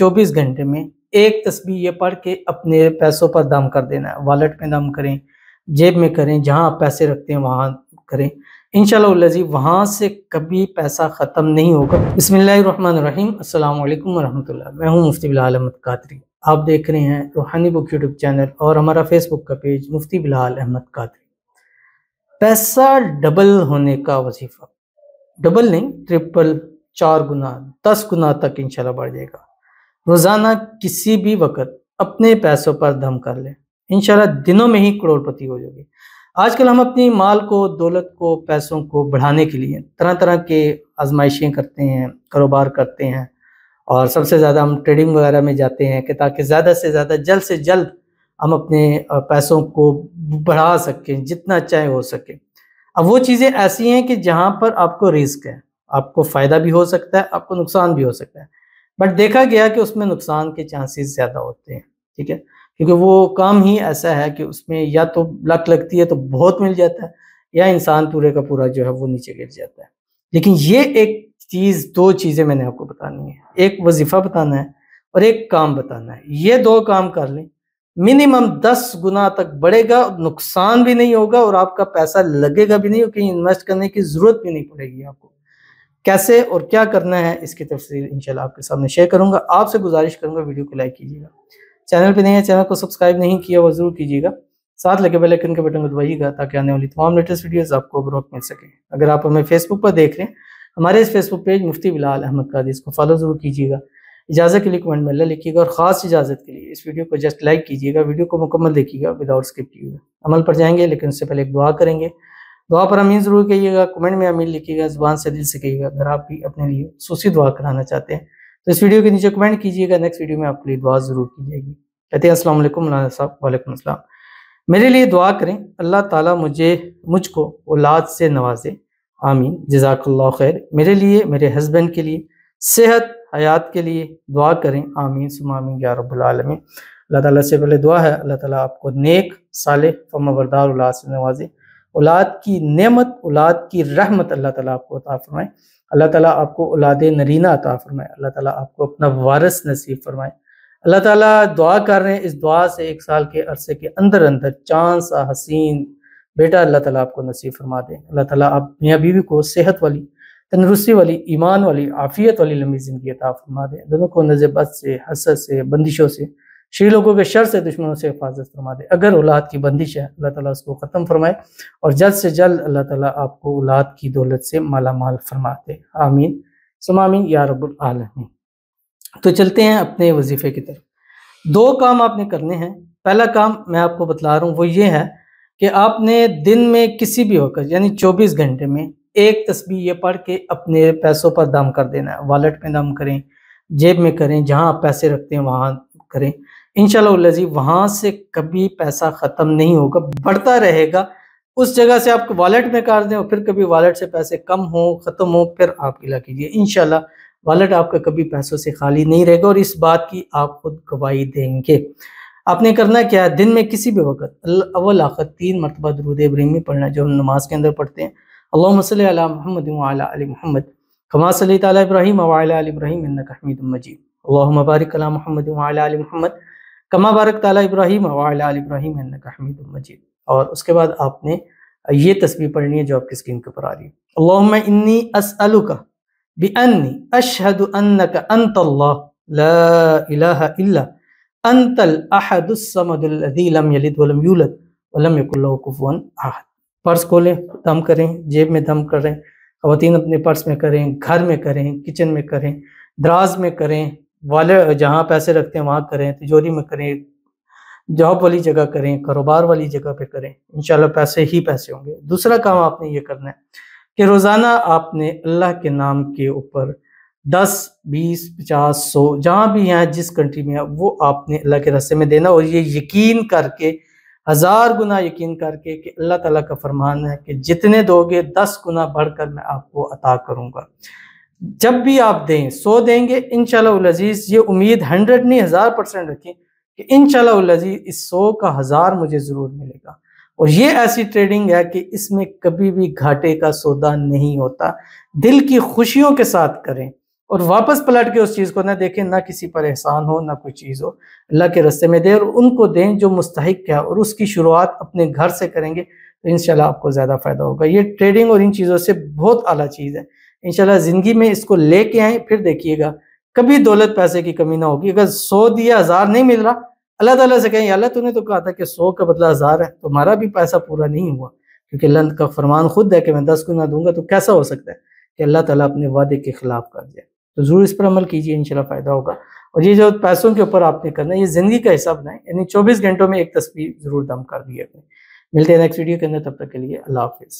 24 گھنٹے میں ایک تسبیح یہ پڑھ کے اپنے پیسوں پر دم کر دینا ہے۔ والٹ میں دم کریں، جیب میں کریں، جہاں آپ پیسے رکھتے ہیں وہاں کریں، انشاءاللہ العزیز وہاں سے کبھی پیسہ ختم نہیں ہوگا۔ بسم اللہ الرحمن الرحیم۔ السلام علیکم ورحمۃ اللہ۔ میں ہوں مفتی بلال احمد قادری۔ آپ دیکھ رہے ہیں روحانی بک یوٹیوب چینل اور ہمارا فیس بک کا پیج مفتی بلال احمد قادری۔ پیسہ ڈبل ہونے کا وظیفہ، ڈبل نہیں، ٹرپل، 4 گنا، 10 گنا تک انشاءاللہ بڑھ جائے گا۔ روزانہ کسی بھی وقت اپنے پیسوں پر دم کر لیں، انشاءاللہ دنوں میں ہی کروڑ پتی ہو جائے گی۔ آج کل ہم اپنی مال کو، دولت کو، پیسوں کو بڑھانے کے لیے طرح طرح کے آزمائشیں کرتے ہیں، کاروبار کرتے ہیں، اور سب سے زیادہ ہم ٹریڈنگ وغیرہ میں جاتے ہیں کہ تاکہ زیادہ سے زیادہ، جلد سے جلد ہم اپنے پیسوں کو بڑھا سکیں، جتنا چاہے ہو سکے۔ اب وہ چیزیں ایسی ہیں کہ جہاں پر آپ کو رسک ہے، آپ کو فائدہ بھی ہو سکتا ہے، آپ کو نقصان بھی ہو سکتا ہے، بٹ دیکھا گیا کہ اس میں نقصان کے چانسز زیادہ ہوتے ہیں، ٹھیک ہے، کیونکہ وہ کام ہی ایسا ہے کہ اس میں یا تو لک لگتی ہے تو بہت مل جاتا ہے، یا انسان پورے کا پورا جو ہے وہ نیچے گر جاتا ہے۔ لیکن یہ ایک چیز، 2 چیزیں میں نے آپ کو بتانی ہے، ایک وظیفہ بتانا ہے اور ایک کام بتانا ہے۔ یہ 2 کام کر لیں، منیمم 10 گنا تک بڑھے گا، نقصان بھی نہیں ہوگا اور آپ کا پیسہ لگے گا بھی نہیں، اور کہیں انویسٹ کرنے کی ضرورت بھی نہیں پڑے گی آپ کو۔ کیسے اور کیا کرنا ہے اس کی تفصیل انشاءاللہ آپ کے سامنے شیئر کروں گا۔ آپ سے گزارش کروں گا ویڈیو کو لائک کیجیے گا، چینل پہ نہیں ہے چینل کو سبسکرائب نہیں کیا وہ ضرور کیجیے گا، ساتھ لگے بیل آئیکن کے بٹن کو دبائیے گا تاکہ آنے والی تمام لیٹسٹ ویڈیوز آپ کو بروقت مل سکیں۔ اگر آپ ہمیں فیس بک پر دیکھ رہے ہیں، ہمارے اس فیس بک پیج مفتی بلال احمد قادری، اس کو فالو ضرور کیجیے گا۔ اجازت کے لیے کمنٹ میں اللہ لکھیے گا، اور خاص اجازت کے لیے اس ویڈیو کو جسٹ لائک کیجیے گا، ویڈیو کو مکمل دیکھیے گا وداؤٹ اسکپ کیے ہوئے۔ عمل پر جائیں گے لیکن اس سے پہلے ایک دعا کریں گے۔ دعا پر آمین ضرور کہیے گا، کمنٹ میں آمین لکھیے گا، زبان سے دل سے کہیے گا۔ اگر آپ بھی اپنے لیے خصوصی دعا کرانا چاہتے ہیں تو اس ویڈیو کے نیچے کمنٹ کیجیے گا، نیکسٹ ویڈیو میں آپ کے لیے دعا ضرور کی جائے گی۔ کہتے ہیں السلام علیکم مولانا صاحب۔ وعلیکم السلام۔ میرے لیے دعا کریں، اللہ تعالیٰ مجھ کو اولاد سے نوازے، آمین، جزاک اللہ خیر۔ میرے لیے، میرے ہسبینڈ کے لیے صحت حیات کے لیے دعا کریں، آمین ثم آمین یا رب العالمین۔ اللہ تعالیٰ سے پہلے دعا ہے اللہ تعالیٰ آپ کو نیک، صالح، فرمانبردار اولاد سے نوازے، اولاد کی نعمت، اولاد کی رحمت اللہ تعالیٰ آپ کو عطا فرمائے، اللہ تعالیٰ آپ کو اولاد نرینہ عطا فرمائے، اللہ تعالیٰ آپ کو اپنا وارث نصیب فرمائے۔ اللہ تعالیٰ دعا کر رہے ہیں، اس دعا سے 1 سال کے عرصے کے اندر چاند سا حسین بیٹا اللہ تعالیٰ آپ کو نصیب فرما دیں۔ اللہ تعالیٰ آپ میاں بیوی کو صحت والی، تندرستی والی، ایمان والی، عافیت والی لمبی زندگی عطا فرما دیں۔ دونوں کو نظر بد سے، حسد سے، بندشوں سے، شری لوگوں کے شر سے، دشمنوں سے حفاظت فرما دے۔ اگر اولاد کی بندش ہے اللہ تعالیٰ اس کو ختم فرمائے، اور جلد سے جلد اللہ تعالیٰ آپ کو اولاد کی دولت سے مالا مال فرما دے، آمین ثم آمین یا رب العالمین۔ تو چلتے ہیں اپنے وظیفے کی طرف۔ 2 کام آپ نے کرنے ہیں۔ پہلا کام میں آپ کو بتلا رہا ہوں وہ یہ ہے کہ آپ نے دن میں کسی بھی وقت، یعنی 24 گھنٹے میں ایک تسبیح یہ پڑھ کے اپنے پیسوں پر دم کر دینا ہے۔ والٹ میں دم کریں، جیب میں کریں، جہاں آپ پیسے رکھتے ہیں وہاں کریں، انشاءاللہ العزیز وہاں سے کبھی پیسہ ختم نہیں ہوگا، بڑھتا رہے گا۔ اس جگہ سے آپ کو والٹ میں کر دیں اور پھر کبھی والٹ سے پیسے کم ہوں، ختم ہوں، پھر آپ علا کیجیے، انشاءاللہ والٹ آپ کا کبھی پیسوں سے خالی نہیں رہے گا، اور اس بات کی آپ خود گواہی دیں گے۔ آپ نے کرنا کیا ہے، دن میں کسی بھی وقت اول آخر 3 مرتبہ درود ابراہیمی پڑھنا ہے، جو ہم نماز کے اندر پڑھتے ہیں۔ اللہم صلی علی محمد وعلی آل محمد کما صلیت علی ابراہیم وعلی آل ابراہیم انک حمید مجید، اللہم بارک علی محمد وعلی آل محمد کما بارکت علی ابراہیم وعلی آل ابراہیم انک حمید مجید۔ اور اس کے بعد آپ نے یہ تسبیح پڑھنی ہے جو آپ کی اسکرین کے اوپر آ رہی ہے۔ اللہم انی اسألک بأنی اشہد انک انت اللہ لا الہ الا انت الاحد الصمد الذی لم یلد ولم یولد ولم یکن لہ کفوا احد۔ پرس کھولیں، دم کریں، جیب میں دم کریں، خواتین اپنے پرس میں کریں، گھر میں کریں، کچن میں کریں، دراز میں کریں، جہاں پیسے رکھتے ہیں وہاں کریں، تجوری میں کریں، جاب والی جگہ کریں، کاروبار والی جگہ پہ کریں، انشاءاللہ پیسے ہی پیسے ہوں گے۔ دوسرا کام آپ نے یہ کرنا ہے کہ روزانہ آپ نے اللہ کے نام کے اوپر 10، 20، 50، 100 جہاں بھی ہیں، جس کنٹری میں ہے، وہ آپ نے اللہ کے راستے میں دینا، اور یہ یقین کر کے، 1000 گنا یقین کر کے کہ اللہ تعالیٰ کا فرمان ہے کہ جتنے دو گے 10 گنا بڑھ کر میں آپ کو عطا کروں گا۔ جب بھی آپ دیں، 100 دیں گے انشاءاللہ العزیز، یہ امید 100 نہیں 1000% رکھیں کہ انشاءاللہ العزیز اس 100 کا 1000 مجھے ضرور ملے گا۔ اور یہ ایسی ٹریڈنگ ہے کہ اس میں کبھی بھی گھاٹے کا سودا نہیں ہوتا۔ دل کی خوشیوں کے ساتھ کریں اور واپس پلٹ کے اس چیز کو نہ دیکھیں، نہ کسی پر احسان ہو، نہ کوئی چیز ہو، اللہ کے راستے میں دیں اور ان کو دیں جو مستحق ہے، اور اس کی شروعات اپنے گھر سے کریں گے تو انشاءاللہ آپ کو زیادہ فائدہ ہوگا۔ یہ ٹریڈنگ اور ان چیزوں سے بہت اعلیٰ چیز ہے، انشاءاللہ زندگی میں اس کو لے کے آئیں، پھر دیکھیے گا کبھی دولت پیسے کی کمی نہ ہوگی۔ اگر 100 دیا 1000 نہیں مل رہا، اللہ تعالیٰ سے کہیں یا اللہ تو نے تو کہا تھا کہ 100 کا بدلہ 1000 ہے، تمہارا بھی پیسہ پورا نہیں ہوا، کیونکہ اللہ کا فرمان خود ہے کہ میں 10 گنا دوں گا، تو کیسا ہو سکتا ہے کہ اللہ تعالیٰ اپنے وعدے کے خلاف کر جائے؟ تو ضرور اس پر عمل کیجیے، انشاءاللہ فائدہ ہوگا۔ اور یہ جو پیسوں کے اوپر آپ نے کرنا ہے، یہ زندگی کا حصہ بنائیں، یعنی 24 گھنٹوں میں ایک تسبیح ضرور دم کر دیا کریں۔ ملتے ہیں نیکسٹ ویڈیو کے اندر، تب تک کے لیے اللہ حافظ۔